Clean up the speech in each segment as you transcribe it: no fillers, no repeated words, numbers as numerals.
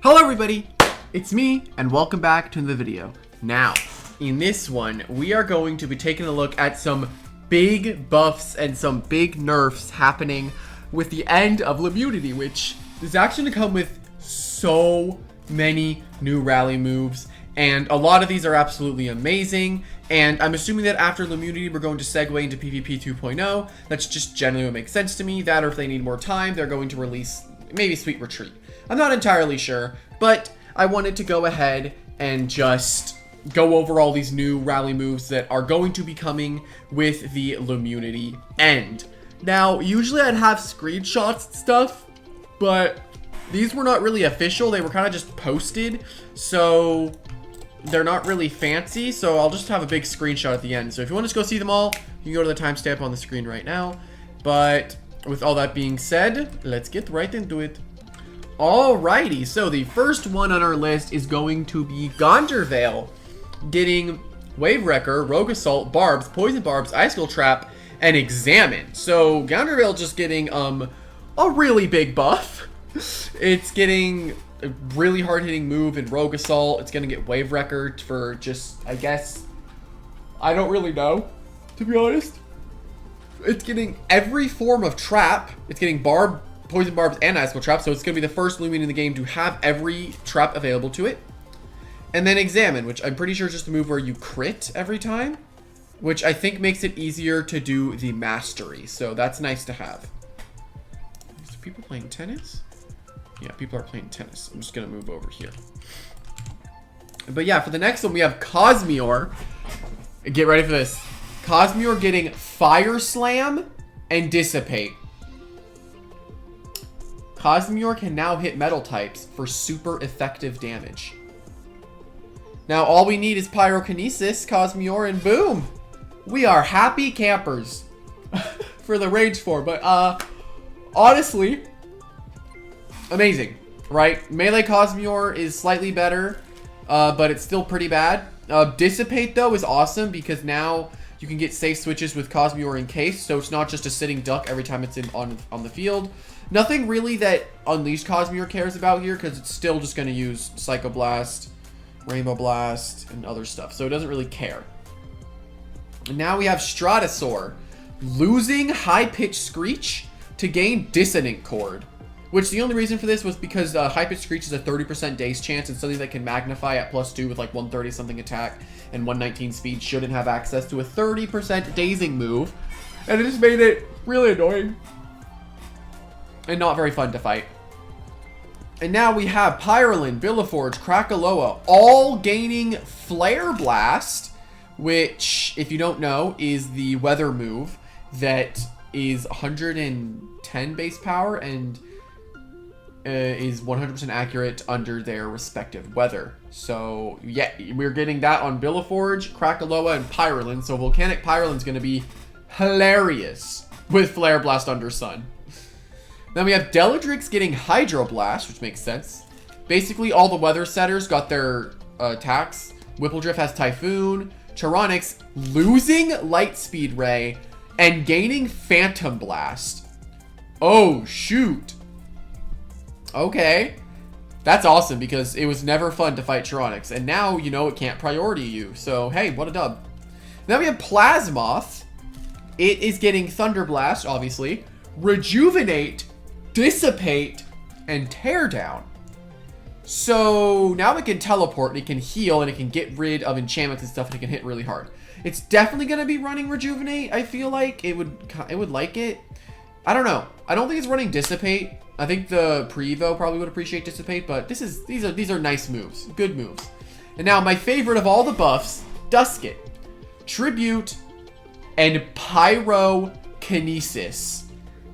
Hello everybody, it's me and welcome back to the video. Now, in this one, we are going to be taking a look at some big buffs and some big nerfs happening with the end of Loomian, which is actually going to come with so many new rally moves, and a lot of these are absolutely amazing. And I'm assuming that after Loomian, we're going to segue into PvP 2.0. That's just generally what makes sense to me. That, or if they need more time, they're going to release maybe Sweet Retreat. I'm not entirely sure, but I wanted to go ahead and just go over all these new rally moves that are going to be coming with the Loomian end. Now, usually I'd have screenshots and stuff, but these were not really official. They were kind of just posted, so they're not really fancy, so I'll just have a big screenshot at the end. So if you want to go see them all, you can go to the timestamp on the screen right now. But with all that being said, let's get right into it. Alrighty, so the first one on our list is going to be Gondorvale, getting Wave Wrecker, Rogue Assault, Barbs, Poison Barbs, Icicle Trap, and Examine. So Gondorvale just getting a really big buff. It's getting a really hard-hitting move in Rogue Assault. It's going to get Wave Wrecker for just, I guess, I don't really know, to be honest. It's getting every form of trap. It's getting Barb, Poison Barbs, and Icicle Trap, so it's going to be the first Loomian in the game to have every trap available to it. And then Examine, which I'm pretty sure is just a move where you crit every time, which I think makes it easier to do the mastery, so that's nice to have. Is people playing tennis? Yeah, people are playing tennis. I'm just going to move over here. But yeah, for the next one, we have Cosmior. Get ready for this. Cosmior getting Fire Slam and Dissipate. Cosmior can now hit metal types for super effective damage. Now, all we need is Pyrokinesis, Cosmior, and boom! We are happy campers for the rage form. But, honestly, amazing, right? Melee Cosmior is slightly better, but it's still pretty bad. Dissipate, though, is awesome because now you can get safe switches with Cosmior encased, so it's not just a sitting duck every time it's on the field. Nothing really that Unleashed Cosmior cares about here because it's still just going to use Psycho Blast, Rainbow Blast, and other stuff, so it doesn't really care. And now we have Stratosaur losing High Pitch Screech to gain Dissonant Chord. Which the only reason for this was because High Pitch Screech is a 30% daze chance, and something that can magnify at +2 with like 130 something attack and 119 speed shouldn't have access to a 30% dazing move. And it just made it really annoying and not very fun to fight. And now we have Pyrolin, Billaforge, Krakaloa, all gaining Flare Blast, which, if you don't know, is the weather move that is 110 base power and is 100% accurate under their respective weather. So yeah, we're getting that on Billaforge, Krakaloa, and Pyrolin. So Volcanic Pyrolin's going to be hilarious with Flare Blast under Sun. Then we have Deladrix getting Hydro Blast, which makes sense. Basically, all the weather setters got their attacks. Whippledrift has Typhoon. Charonix losing Light Speed Ray and gaining Phantom Blast. Oh, shoot. Okay. That's awesome because it was never fun to fight Charonix. And now, you know, it can't priority you. So, hey, what a dub. Then we have Plasmoth. It is getting Thunder Blast, obviously. Rejuvenate, Dissipate, and Tear Down. So now it can teleport, and it can heal, and it can get rid of enchantments and stuff, and it can hit really hard. It's definitely going to be running Rejuvenate, I feel like. It would like it. I don't know. I don't think it's running Dissipate. I think the Pre-Evo probably would appreciate Dissipate, but these are nice moves. Good moves. And now my favorite of all the buffs, Dusket. Tribute and Pyrokinesis.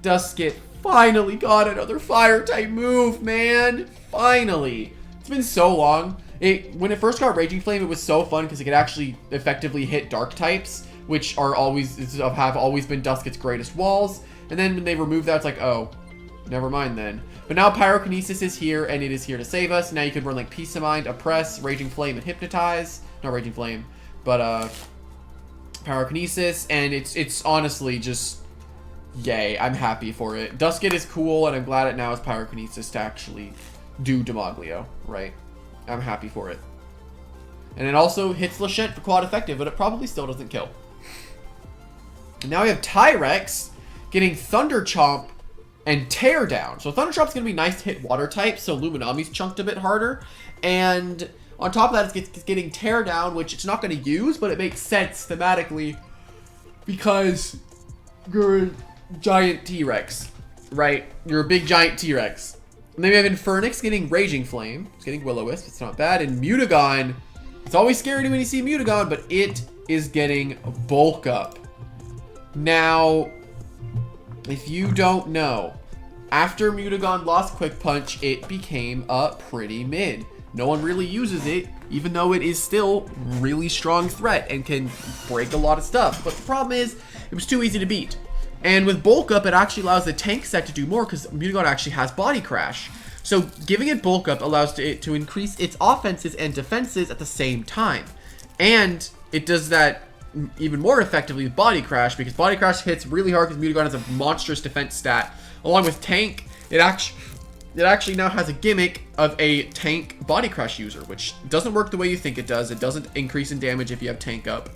Dusket finally got another fire type move, man. Finally. It's been so long. When it first got Raging Flame, it was so fun because it could actually effectively hit dark types, which have always been Dusket's greatest walls. And then when they removed that, it's like, oh, never mind then. But now Pyrokinesis is here, and it is here to save us. Now you can run like Peace of Mind, Oppress, Raging Flame, and Hypnotize. Not Raging Flame, but Pyrokinesis, and it's honestly just yay. I'm happy for it. Dusket is cool, and I'm glad it now has Pyrokinesis to actually do Demoglio, right? I'm happy for it. And it also hits Lachette for quad effective, but it probably still doesn't kill. And now we have Tyrex getting Thunder Chomp and Tear Down. So Thunder Chomp's going to be nice to hit water types, so Luminami's chunked a bit harder. And on top of that, it's getting Tear Down, which it's not going to use, but it makes sense thematically because you're a giant T-Rex, right? You're a big giant T-Rex. And then we have Infernix getting Raging Flame. It's getting Will-O-Wisp. It's not bad. And Mutagon, it's always scary when you see Mutagon, but it is getting Bulk Up. Now, if you don't know, after Mutagon lost Quick Punch, it became a pretty mid. No one really uses it, even though it is still really strong threat and can break a lot of stuff. But the problem is, it was too easy to beat. And with Bulk Up, it actually allows the tank set to do more because Mutagon actually has Body Crash. So giving it Bulk Up allows it to increase its offenses and defenses at the same time. And it does that even more effectively with Body Crash because Body Crash hits really hard because Mutagon has a monstrous defense stat. Along with Tank, it actually now has a gimmick of a Tank Body Crash user, which doesn't work the way you think it does. It doesn't increase in damage if you have Tank up.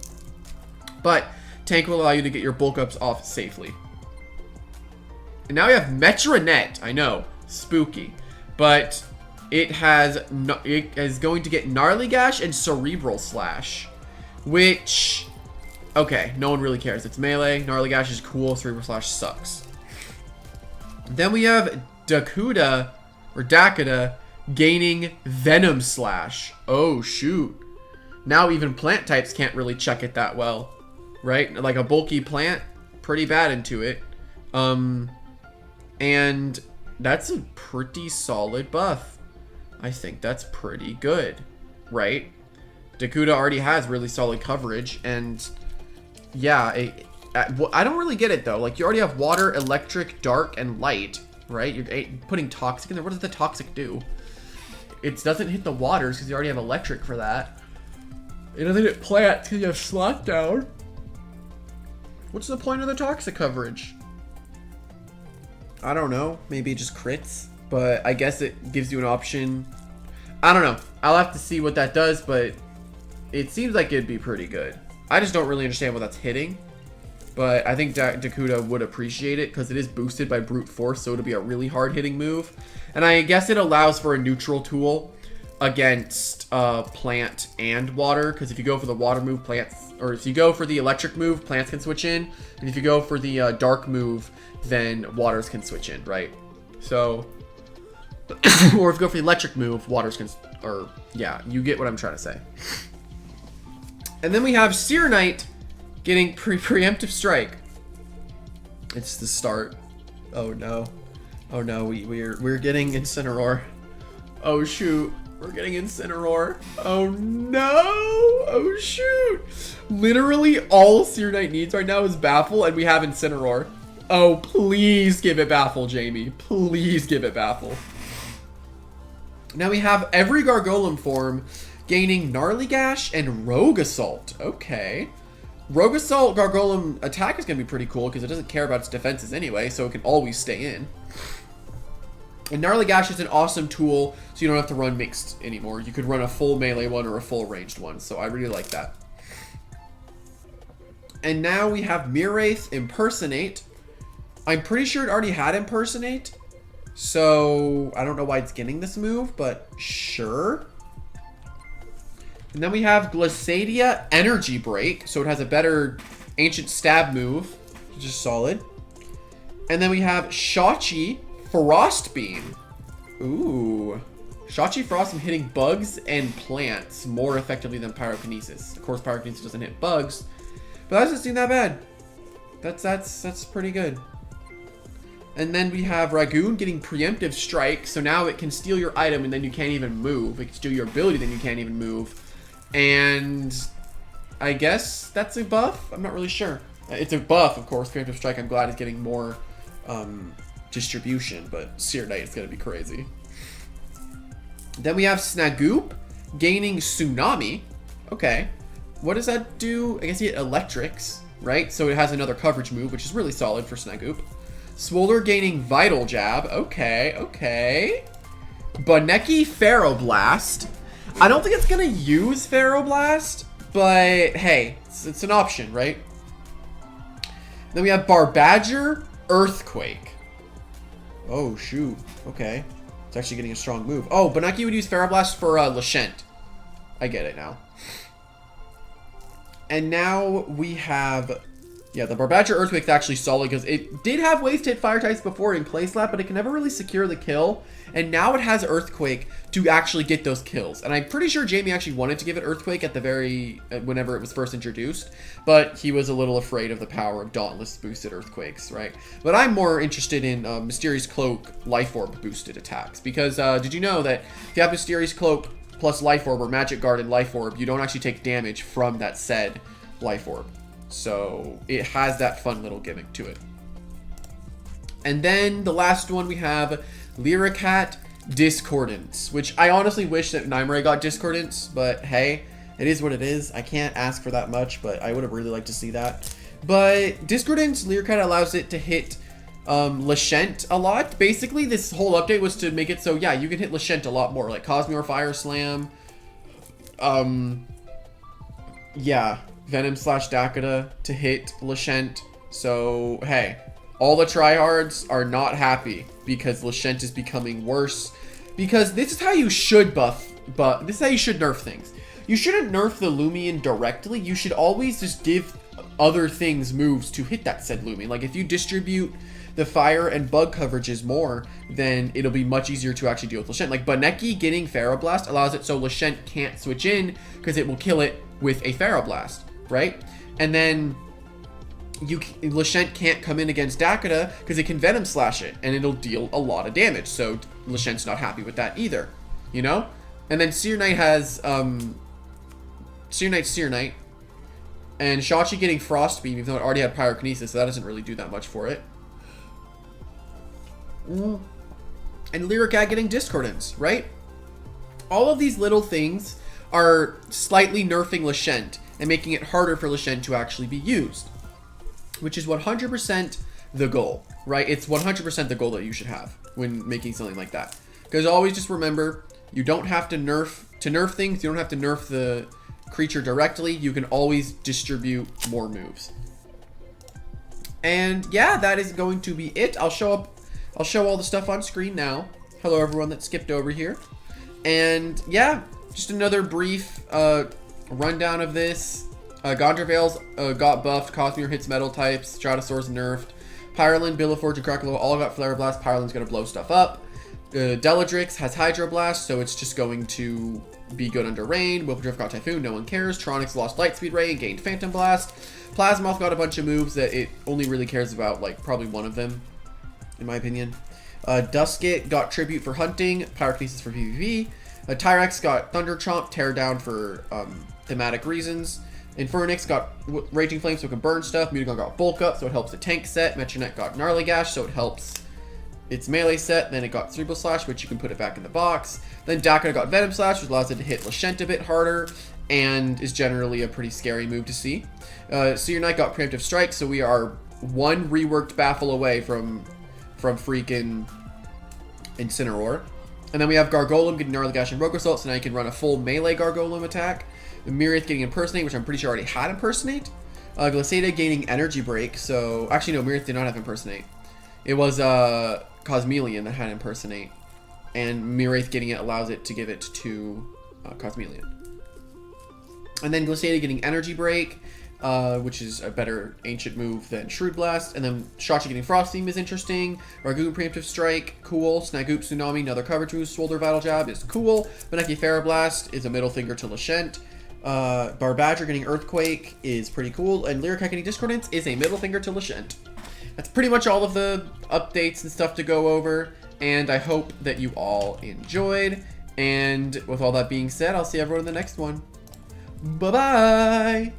But Tank will allow you to get your Bulk Ups off safely. And now we have Metronet. I know, spooky. But it is going to get Gnarly Gash and Cerebral Slash, which, okay, no one really cares. It's melee. Gnarly Gash is cool. Cerebral Slash sucks. Then we have Dakuda gaining Venom Slash. Oh, shoot. Now even plant types can't really check it that well, right? Like a bulky plant, pretty bad into it. And that's a pretty solid buff. I think that's pretty good, right? Dakuda already has really solid coverage, and yeah, I don't really get it though. Like, you already have water, electric, dark, and light, right? You're putting toxic in there. What does the toxic do? It doesn't hit the waters because you already have electric for that. It doesn't hit plants because you have slot down. What's the point of the toxic coverage? I don't know. Maybe it just crits, but I guess it gives you an option. I don't know. I'll have to see what that does, but it seems like it'd be pretty good. I just don't really understand what that's hitting, but I think Dakuda would appreciate it because it is boosted by Brute Force, so it'll be a really hard-hitting move. And I guess it allows for a neutral tool against plant and water, because if you go for the water move, plants, or if you go for the electric move, plants can switch in, and if you go for the dark move, then waters can switch in, right? So, or if you go for the electric move, waters can, or yeah, you get what I'm trying to say. And then we have Seer Knight getting preemptive strike. It's the start. Oh no. Oh no, we're getting Incineroar. Oh shoot. We're getting Incineroar. Oh no. Oh shoot. Literally all Seer Knight needs right now is Baffle, and we have Incineroar. Oh, please give it Baffle, Jamie. Please give it Baffle. Now we have every Gargolem form gaining Gnarly Gash and Rogue Assault. Okay. Rogue Assault Gargolem attack is going to be pretty cool because it doesn't care about its defenses anyway, so it can always stay in. And Gnarly Gash is an awesome tool, so you don't have to run mixed anymore. You could run a full melee one or a full ranged one, so I really like that. And now we have Mirwraith Impersonate. I'm pretty sure it already had Impersonate, so I don't know why it's getting this move, but sure. And then we have Glissadia Energy Break, so it has a better Ancient Stab move, which is solid. And then we have Shachi Frost Beam. Ooh. Shachi Frost Beam hitting bugs and plants more effectively than Pyrokinesis. Of course, Pyrokinesis doesn't hit bugs, but that doesn't seem that bad. That's pretty good. And then we have Ragoon getting Preemptive Strike, so now it can steal your item and then you can't even move. It can steal your ability, then you can't even move. And I guess that's a buff? I'm not really sure. It's a buff, of course. Preemptive Strike, I'm glad it's getting more distribution, but Seer Knight is going to be crazy. Then we have Snagoop gaining Tsunami. Okay. What does that do? I guess you get Electrics, right? So it has another coverage move, which is really solid for Snagoop. Swolder gaining Vital Jab. Okay, okay. Boneki Ferroblast. I don't think it's gonna use Ferroblast, but hey, it's an option, right? Then we have Barbadger Earthquake. Oh, shoot. Okay. It's actually getting a strong move. Oh, Boneki would use Ferroblast for Lashent. I get it now. And now we have... Yeah, the Barbadger Earthquake's actually solid because it did have ways to hit fire types before in play slap, but it can never really secure the kill. And now it has Earthquake to actually get those kills. And I'm pretty sure Jamie actually wanted to give it Earthquake at the whenever it was first introduced, but he was a little afraid of the power of Dauntless boosted Earthquakes, right? But I'm more interested in Mysterious Cloak Life Orb boosted attacks because did you know that if you have Mysterious Cloak plus Life Orb or Magic Guard and Life Orb, you don't actually take damage from that said Life Orb. So it has that fun little gimmick to it. And then the last one we have Lyricat Discordance, which I honestly wish that Nymray got Discordance, but hey, it is what it is. I can't ask for that much, but I would have really liked to see that. But Discordance, Lyricat allows it to hit Lashent a lot. Basically, this whole update was to make it so, yeah, you can hit Lashent a lot more, like Cosmere Fire Slam, yeah, Venom / Dakota to hit Lashent. So, hey, all the tryhards are not happy because Lashent is becoming worse. Because this is how you should this is how you should nerf things. You shouldn't nerf the Loomian directly. You should always just give other things moves to hit that said Loomian. Like if you distribute the fire and bug coverages more, then it'll be much easier to actually deal with Lashent. Like Boneki getting Ferroblast allows it so Lashent can't switch in because it will kill it with a Ferroblast, right? And then Lashent can't come in against Dakota because it can Venom Slash it and it'll deal a lot of damage. So Lashent's not happy with that either, you know? And then Seer Knight has Seer Knight, and Shachi getting Frost Beam, even though it already had Pyrokinesis, so that doesn't really do that much for it. And Lyricat getting Discordance, right? All of these little things are slightly nerfing Lashent and making it harder for Lashent to actually be used, which is 100% the goal, right? It's 100% the goal that you should have when making something like that. Because always just remember, you don't have to nerf things. You don't have to nerf the creature directly. You can always distribute more moves. And yeah, that is going to be it. I'll show all the stuff on screen now. Hello everyone that skipped over here. And yeah, just another brief rundown of this. Gondorvale's got buffed. Cosmere hits metal types. Stratosaur's nerfed. Pyroland, Billiforge, and Krakaloa all got Flare Blast. Pyroland's gonna blow stuff up. Deladrix has Hydro Blast, so it's just going to be good under rain. Whippledrift got Typhoon, no one cares. Tronics lost Lightspeed Ray and gained Phantom Blast. Plasmoth got a bunch of moves that it only really cares about, like, probably one of them, in my opinion. Duskit got Tribute for hunting, Pyrokinesis for PvP. Tyrex got Thunder Chomp, Tear Down for thematic reasons. Infernix got Raging Flame, so it can burn stuff. Mutagon got Bulk Up, so it helps the tank set. Metronet got Gnarly Gash, so it helps its melee set. Then it got Cerebral Slash, which you can put it back in the box. Then Dakota got Venom Slash, which allows it to hit Lashent a bit harder and is generally a pretty scary move to see. Seer Knight got Preemptive Strike, so we are one reworked Baffle away from freaking Incineroar. And then we have Gargolem getting Gnarly Gash and Rogue Assault, so now you can run a full melee Gargolem attack. Miriath getting Impersonate, which I'm pretty sure already had Impersonate. Glisada gaining Energy Break, so... Actually, no, Miriath did not have Impersonate. It was Cosmeleon that had Impersonate. And Miriath getting it allows it to give it to Cosmeleon. And then Glisada getting Energy Break, which is a better ancient move than Shrewd Blast. And then Shachi getting Frost Beam is interesting. Ragoon Preemptive Strike, cool. Snagoop Tsunami, another coverage move. Swolder Vital Jab is cool. Boneki Ferroblast is a middle finger to Lashent. Barbadger getting Earthquake is pretty cool. And Lyricat getting Discordance is a middle finger to Lashent. That's pretty much all of the updates and stuff to go over. And I hope that you all enjoyed. And with all that being said, I'll see everyone in the next one. Bye-bye!